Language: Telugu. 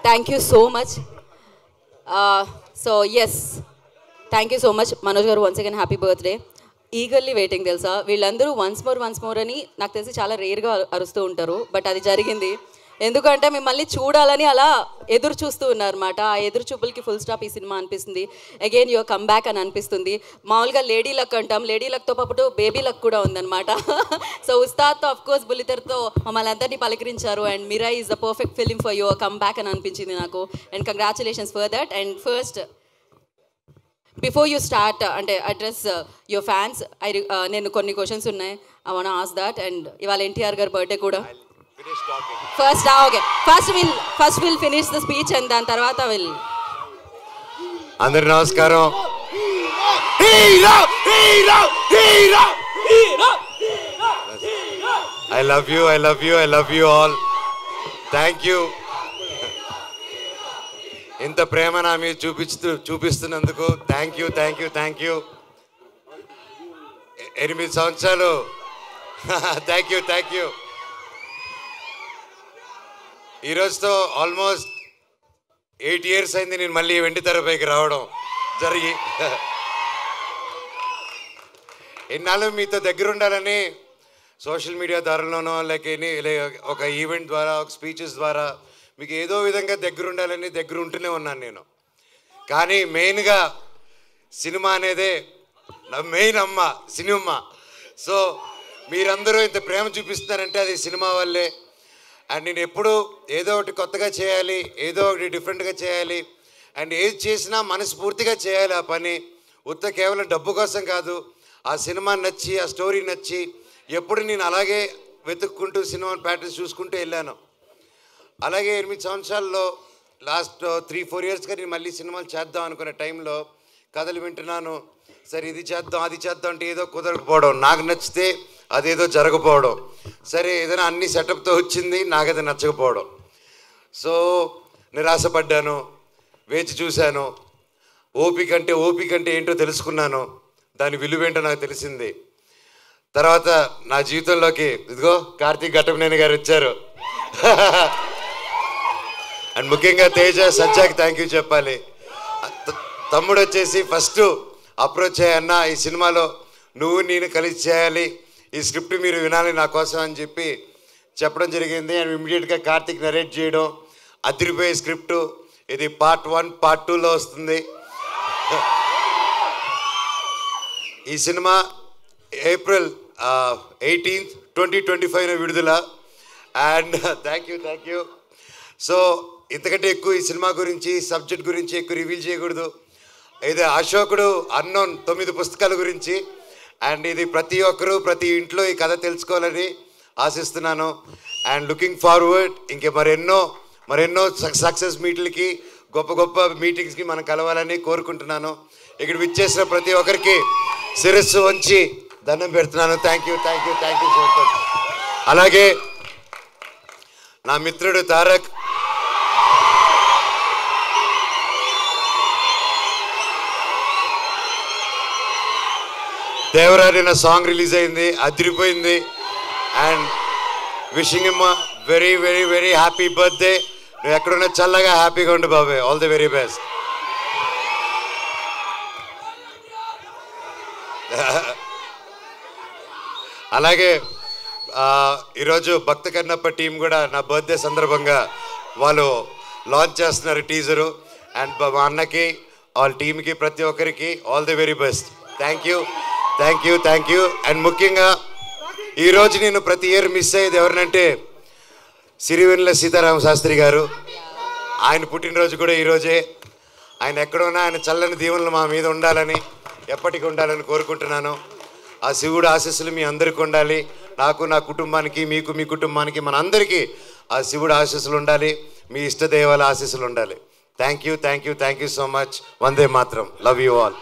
Thank you so much. So yes, thank you so much Manoj garu. Once again happy birthday. Eagerly waiting తెలుసా, వీళ్ళందరూ వన్స్ మోర్ అని నాకు తెలిసి చాలా రేర్గా అరుస్తూ ఉంటారు, బట్ అది జరిగింది. ఎందుకంటే మిమ్మల్ని చూడాలని అలా ఎదురు చూస్తూ ఉన్నారన్నమాట. ఆ ఎదురు చూపులకి ఫుల్ స్టాప్ ఈ సినిమా అనిపిస్తుంది. అగైన్ యువర్ కమ్ బ్యాక్ అని అనిపిస్తుంది. మామూలుగా లేడీ లక్ అంటాం, లేడీ లక్తో పాటు బేబీ లక్ కూడా ఉందన్నమాట. సో ఉస్తాద్తో అఫ్కోర్స్ బుల్లితెరతో మమ్మల్ని అందరినీ పలకరించారు. And Mirai is the perfect film for your comeback అని అనిపించింది నాకు. And congratulations for that. And first before you start అంటే అడ్రస్ యువర్ ఫ్యాన్స్, నేను కొన్ని క్వశ్చన్స్ ఉన్నాయి, I want ask that. And ఇవాళ ఎన్టీఆర్ గారి బర్త్డే కూడా. First will finish the speech and దాని తర్వాత విల్. అందరికి నమస్కారం. I love you all. Thank you. ఇంత ప్రేమ నా మీద చూపిస్తున్నందుకు థ్యాంక్ యూ. 8 సంవత్సరాలు. Thank you. ఈరోజుతో ఆల్మోస్ట్ 8 years అయింది నేను మళ్ళీ వెండి తెరపైకి రావడం జరిగి. ఎన్నాళ్ళు మీతో దగ్గర ఉండాలని సోషల్ మీడియా ద్వారాలోనో లేక ఒక ఈవెంట్ ద్వారా, ఒక స్పీచెస్ ద్వారా మీకు ఏదో విధంగా దగ్గర ఉండాలని దగ్గర ఉంటూనే ఉన్నాను నేను. కానీ మెయిన్గా సినిమా అనేదే నా మెయిన్ అమ్మ, సినిమా. సో మీరందరూ ఇంత ప్రేమ చూపిస్తున్నారంటే అది సినిమా వల్లే. అండ్ నేను ఎప్పుడు ఏదో ఒకటి కొత్తగా చేయాలి, ఏదో ఒకటి డిఫరెంట్గా చేయాలి, అండ్ ఏది చేసినా మనస్ఫూర్తిగా చేయాలి ఆ పని. కేవలం డబ్బు కోసం కాదు. ఆ సినిమా నచ్చి, ఆ స్టోరీ నచ్చి ఎప్పుడు నేను అలాగే వెతుక్కుంటూ సినిమా ప్యాటర్న్స్ చూసుకుంటూ వెళ్ళాను. అలాగే 8 సంవత్సరాల్లో లాస్ట్ 3-4 yearsగా నేను మళ్ళీ సినిమాలు చేద్దాం అనుకునే టైంలో కథలు వింటున్నాను. సరే ఇది చేద్దాం అది చేద్దాం అంటే ఏదో కుదరకపోవడం, నాకు నచ్చితే అదేదో జరగకపోవడం, సరే ఏదైనా అన్ని సెటప్తో వచ్చింది నాకు అది నచ్చకపోవడం. సో నిరాశపడ్డాను, వేచి చూశాను. ఓపిక అంటే ఏంటో తెలుసుకున్నాను, దాని విలువేంటో నాకు తెలిసింది. తర్వాత నా జీవితంలోకి ఇదిగో కార్తీక్ ఘట్టమనేని గారు వచ్చారు. అండ్ ముఖ్యంగా తేజ సజ్జాకి థ్యాంక్ యూ చెప్పాలి. తమ్ముడు వచ్చేసి ఫస్ట్ అప్రోచ్ అయ్యన్న, ఈ సినిమాలో నువ్వు నేను కలిసి చేయాలి, ఈ స్క్రిప్ట్ మీరు వినాలి నా కోసం అని చెప్పడం జరిగింది. అండ్ ఇమ్మీడియట్గా కార్తీక్ నరేట్ చేయడం, అదిరిపోయే స్క్రిప్టు. ఇది Part 1, Part 2లో వస్తుంది. ఈ సినిమా April 18th, 2025 విడుదల. And thank you. సో ఇంతకంటే ఎక్కువ ఈ సినిమా గురించి, సబ్జెక్ట్ గురించి ఎక్కువ రివీల్ చేయకూడదు. ఇది అశోకుడు అన్నోన్ 9 పుస్తకాల గురించి. అండ్ ఇది ప్రతి ఒక్కరూ ప్రతి ఇంట్లో ఈ కథ తెలుసుకోవాలని ఆశిస్తున్నాను. అండ్ లుకింగ్ ఫార్వర్డ్ ఇంకే మరెన్నో సక్సెస్ మీట్లకి, గొప్ప మీటింగ్స్కి మనం కలవాలని కోరుకుంటున్నాను. ఇక్కడ విచ్చేసిన ప్రతి ఒక్కరికి శిరస్సు వంచి దండం పెడుతున్నాను. Thank you so much. అలాగే నా మిత్రుడు తారక్, దేవరారి నా సాంగ్ రిలీజ్ అయింది, అదిరిపోయింది. And wishing him very happy birthday. నువ్వు ఎక్కడున్నా చల్లగా హ్యాపీగా ఉండు బాబాయ్. All the very best. అలాగే ఈరోజు భక్త కన్నప్ప టీం కూడా నా బర్త్డే సందర్భంగా వాళ్ళు లాంచ్ చేస్తున్నారు టీజరు. అండ్ మా అన్నకి, వాళ్ళ టీంకి, ప్రతి ఒక్కరికి all the very best. Thank you. And ముఖ్యంగా ఈరోజు నేను ప్రతి ఇయర్ మిస్ అయ్యేది ఎవరినంటే సిరివెన్నెల సీతారామ శాస్త్రి గారు. ఆయన పుట్టినరోజు కూడా ఈరోజే. ఆయన ఎక్కడున్నా ఆయన చల్లని దీవెనలు మా మీద ఉండాలని, ఎప్పటికీ ఉండాలని కోరుకుంటున్నాను. ఆ శివుడు ఆశీస్సులు మీ అందరికీ ఉండాలి. నాకు, నా కుటుంబానికి, మీకు, మీ కుటుంబానికి, మన అందరికీ ఆ శివుడు ఆశీస్సులు ఉండాలి. మీ ఇష్టదైవాల ఆశీస్సులు ఉండాలి. Thank you so much. వందే మాత్రం. Love you all.